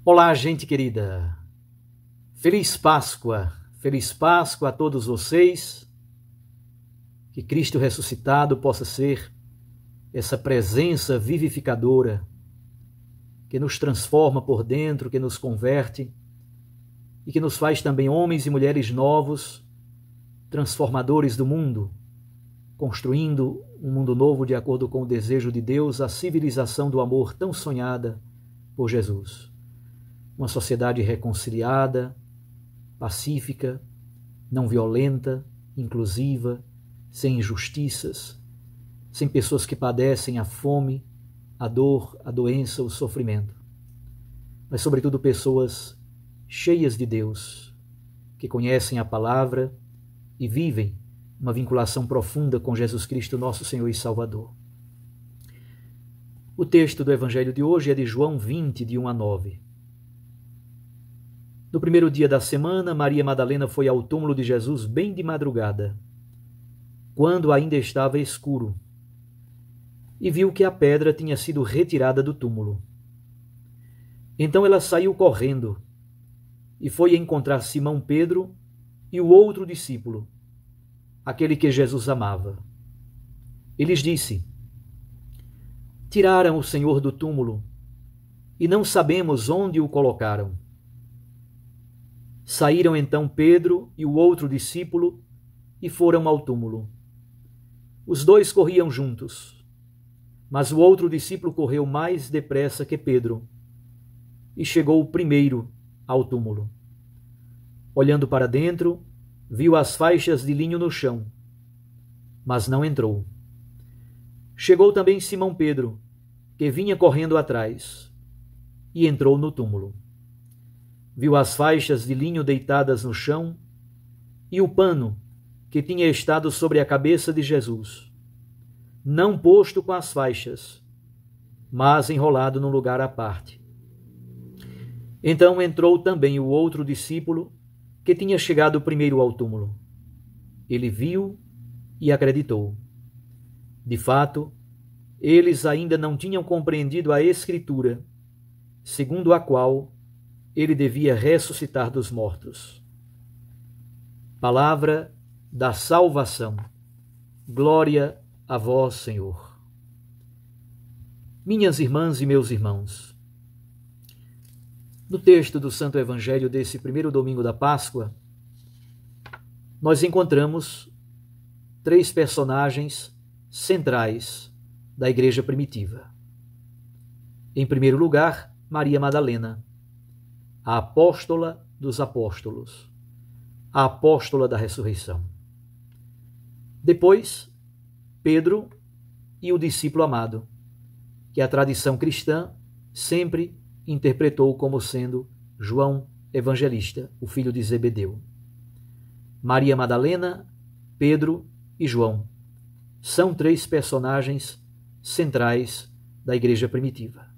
Olá, gente querida. Feliz Páscoa. Feliz Páscoa a todos vocês. Que Cristo ressuscitado possa ser essa presença vivificadora que nos transforma por dentro, que nos converte e que nos faz também homens e mulheres novos, transformadores do mundo, construindo um mundo novo de acordo com o desejo de Deus, a civilização do amor tão sonhada por Jesus. Uma sociedade reconciliada, pacífica, não violenta, inclusiva, sem injustiças, sem pessoas que padecem a fome, a dor, a doença, o sofrimento, mas sobretudo pessoas cheias de Deus, que conhecem a palavra e vivem uma vinculação profunda com Jesus Cristo, nosso Senhor e Salvador. O texto do Evangelho de hoje é de João 20, de 1 a 9. No primeiro dia da semana, Maria Madalena foi ao túmulo de Jesus bem de madrugada, quando ainda estava escuro, e viu que a pedra tinha sido retirada do túmulo. Então ela saiu correndo e foi encontrar Simão Pedro e o outro discípulo, aquele que Jesus amava. E lhes disse: Tiraram o Senhor do túmulo e não sabemos onde o colocaram. Saíram então Pedro e o outro discípulo e foram ao túmulo. Os dois corriam juntos, mas o outro discípulo correu mais depressa que Pedro e chegou primeiro ao túmulo. Olhando para dentro, viu as faixas de linho no chão, mas não entrou. Chegou também Simão Pedro, que vinha correndo atrás, e entrou no túmulo. Viu as faixas de linho deitadas no chão e o pano que tinha estado sobre a cabeça de Jesus, não posto com as faixas, mas enrolado num lugar à parte. Então entrou também o outro discípulo que tinha chegado primeiro ao túmulo. Ele viu e acreditou. De fato, eles ainda não tinham compreendido a Escritura, segundo a qual ele devia ressuscitar dos mortos. Palavra da salvação. Glória a vós, Senhor. Minhas irmãs e meus irmãos, no texto do Santo Evangelho desse primeiro domingo da Páscoa, nós encontramos três personagens centrais da igreja primitiva. Em primeiro lugar, Maria Madalena, a apóstola dos apóstolos, a apóstola da ressurreição. Depois, Pedro e o discípulo amado, que a tradição cristã sempre interpretou como sendo João Evangelista, o filho de Zebedeu. Maria Madalena, Pedro e João são três personagens centrais da igreja primitiva.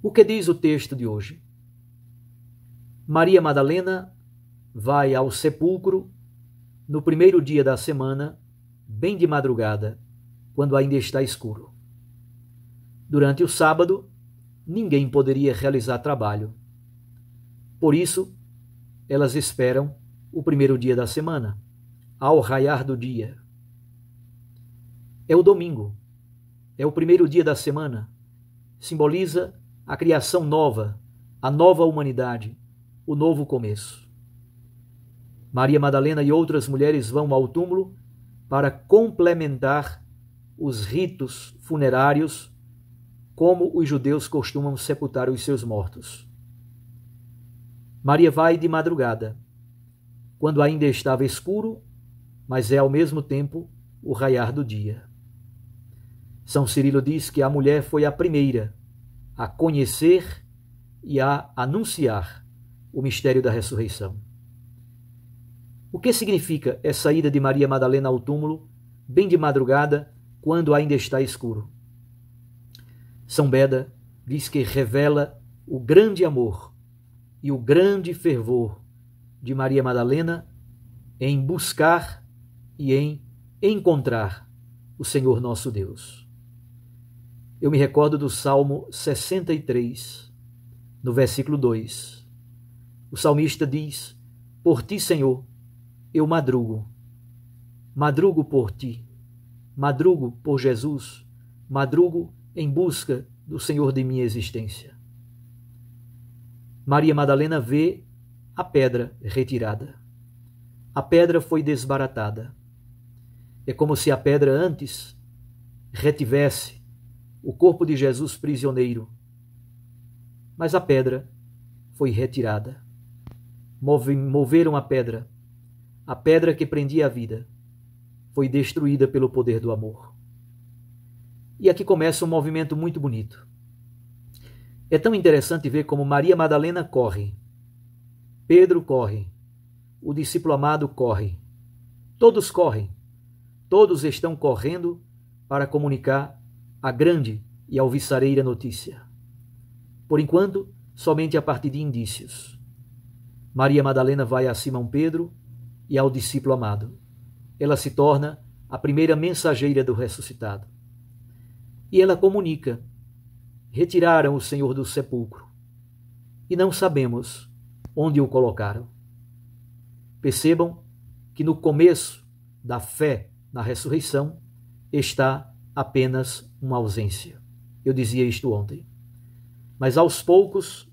O que diz o texto de hoje? Maria Madalena vai ao sepulcro no primeiro dia da semana, bem de madrugada, quando ainda está escuro. Durante o sábado, ninguém poderia realizar trabalho. Por isso, elas esperam o primeiro dia da semana, ao raiar do dia. É o domingo, é o primeiro dia da semana, simboliza a criação nova, a nova humanidade, o novo começo. Maria Madalena e outras mulheres vão ao túmulo para complementar os ritos funerários, como os judeus costumam sepultar os seus mortos. Maria vai de madrugada, quando ainda estava escuro, mas é ao mesmo tempo o raiar do dia. São Cirilo diz que a mulher foi a primeira a conhecer e a anunciar o mistério da ressurreição. O que significa essa ida de Maria Madalena ao túmulo, bem de madrugada, quando ainda está escuro? São Beda diz que revela o grande amor e o grande fervor de Maria Madalena em buscar e em encontrar o Senhor nosso Deus. Eu me recordo do Salmo 63, no versículo 2. O salmista diz: por ti, Senhor, eu madrugo. Madrugo por ti. Madrugo por Jesus. Madrugo em busca do Senhor de minha existência. Maria Madalena vê a pedra retirada. A pedra foi desbaratada. É como se a pedra antes retivesse o corpo de Jesus prisioneiro. Mas a pedra foi retirada. Moveram a pedra que prendia a vida, foi destruída pelo poder do amor. E aqui começa um movimento muito bonito. É tão interessante ver como Maria Madalena corre, Pedro corre, o discípulo amado corre, todos correm, todos estão correndo para comunicar a grande e alvissareira notícia. Por enquanto, somente a partir de indícios. Maria Madalena vai a Simão Pedro e ao discípulo amado. Ela se torna a primeira mensageira do ressuscitado. E ela comunica: retiraram o Senhor do sepulcro e não sabemos onde o colocaram. Percebam que no começo da fé na ressurreição está apenas uma ausência. Eu dizia isto ontem. Mas aos poucos,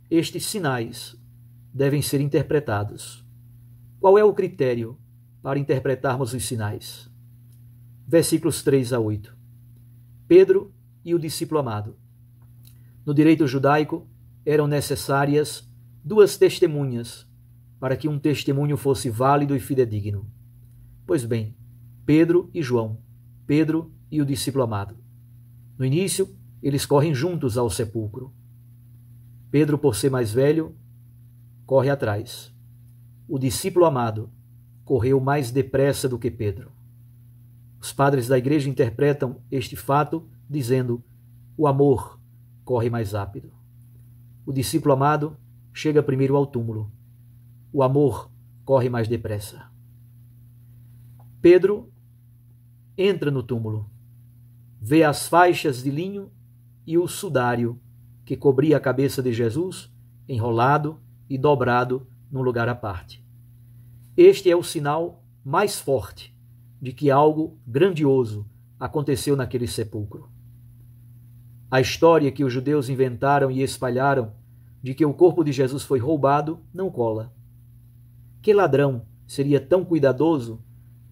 estes sinais devem ser interpretados. Qual é o critério para interpretarmos os sinais? Versículos 3 a 8. Pedro e o discípulo amado. No direito judaico, eram necessárias 2 testemunhas para que um testemunho fosse válido e fidedigno. Pois bem, Pedro e João, Pedro e o discípulo amado. No início, eles correm juntos ao sepulcro. Pedro, por ser mais velho, corre atrás. O discípulo amado correu mais depressa do que Pedro. Os padres da igreja interpretam este fato dizendo: o amor corre mais rápido. O discípulo amado chega primeiro ao túmulo. O amor corre mais depressa. Pedro entra no túmulo, vê as faixas de linho e o sudário que cobria a cabeça de Jesus, enrolado e dobrado num lugar à parte. Este é o sinal mais forte de que algo grandioso aconteceu naquele sepulcro. A história que os judeus inventaram e espalharam de que o corpo de Jesus foi roubado não cola. Que ladrão seria tão cuidadoso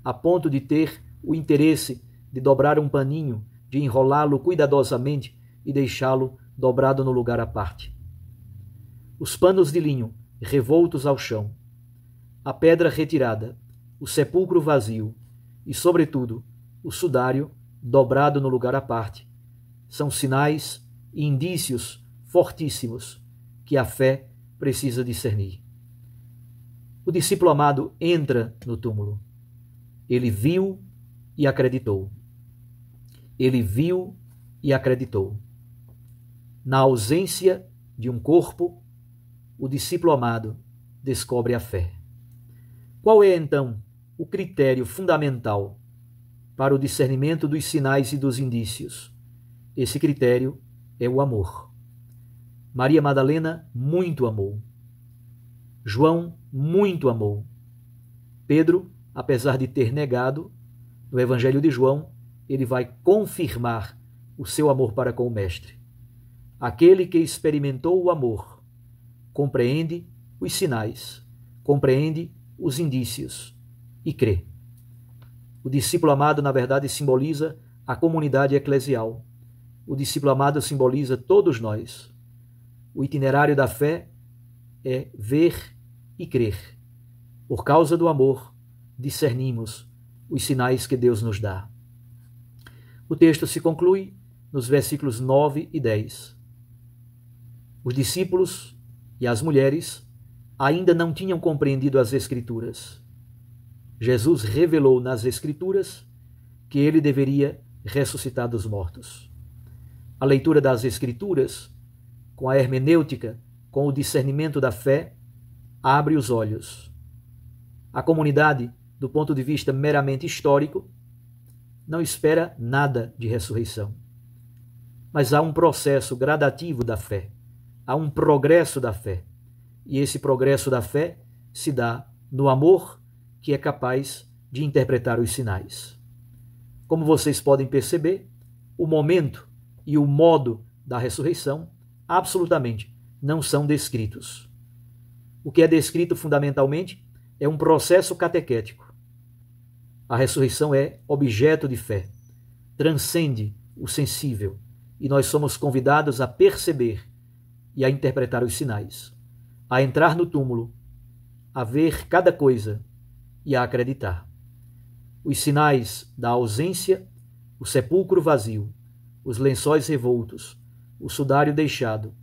a ponto de ter o interesse de dobrar um paninho, de enrolá-lo cuidadosamente e deixá-lo dobrado no lugar à parte? Os panos de linho revoltos ao chão, a pedra retirada, o sepulcro vazio e, sobretudo, o sudário dobrado no lugar à parte, são sinais e indícios fortíssimos que a fé precisa discernir. O discípulo amado entra no túmulo. Ele viu e acreditou. Ele viu e acreditou. Na ausência de um corpo, o discípulo amado descobre a fé. Qual é, então, o critério fundamental para o discernimento dos sinais e dos indícios? Esse critério é o amor. Maria Madalena muito amou. João muito amou. Pedro, apesar de ter negado, no Evangelho de João, ele vai confirmar o seu amor para com o Mestre. Aquele que experimentou o amor compreende os sinais, compreende os indícios e crê. O discípulo amado, na verdade, simboliza a comunidade eclesial. O discípulo amado simboliza todos nós. O itinerário da fé é ver e crer. Por causa do amor, discernimos os sinais que Deus nos dá. O texto se conclui nos versículos 9 e 10. Os discípulos e as mulheres ainda não tinham compreendido as Escrituras. Jesus revelou nas Escrituras que ele deveria ressuscitar dos mortos. A leitura das Escrituras, com a hermenêutica, com o discernimento da fé, abre os olhos. A comunidade, do ponto de vista meramente histórico, não espera nada de ressurreição. Mas há um processo gradativo da fé. há um progresso da fé. E esse progresso da fé se dá no amor que é capaz de interpretar os sinais. Como vocês podem perceber, o momento e o modo da ressurreição absolutamente não são descritos. O que é descrito fundamentalmente é um processo catequético. A ressurreição é objeto de fé, transcende o sensível, e nós somos convidados a perceber e a interpretar os sinais, a entrar no túmulo, a ver cada coisa e a acreditar. Os sinais da ausência, o sepulcro vazio, os lençóis revoltos, o sudário deixado,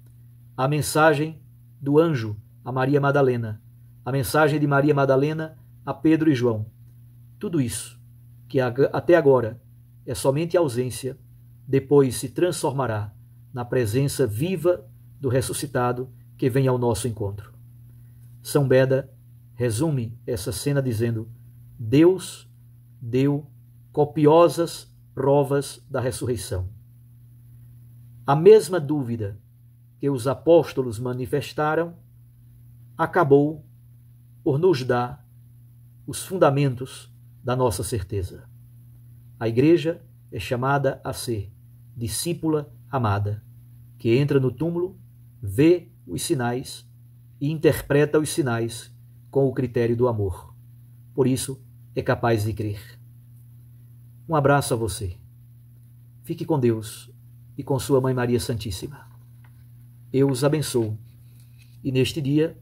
a mensagem do anjo a Maria Madalena, a mensagem de Maria Madalena a Pedro e João. Tudo isso, que até agora é somente ausência, depois se transformará na presença viva do ressuscitado que vem ao nosso encontro. São Beda resume essa cena dizendo: Deus deu copiosas provas da ressurreição. A mesma dúvida que os apóstolos manifestaram acabou por nos dar os fundamentos da nossa certeza. A igreja é chamada a ser discípula amada, que entra no túmulo, vê os sinais e interpreta os sinais com o critério do amor. Por isso, é capaz de crer. Um abraço a você. Fique com Deus e com sua Mãe Maria Santíssima. Eu os abençoo. E neste dia,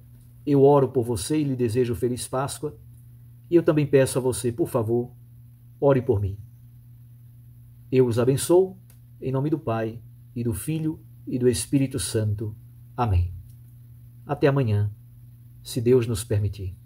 eu oro por você e lhe desejo Feliz Páscoa. E eu também peço a você, por favor, ore por mim. Eu os abençoo, em nome do Pai, e do Filho, e do Espírito Santo. Amém. Até amanhã, se Deus nos permitir.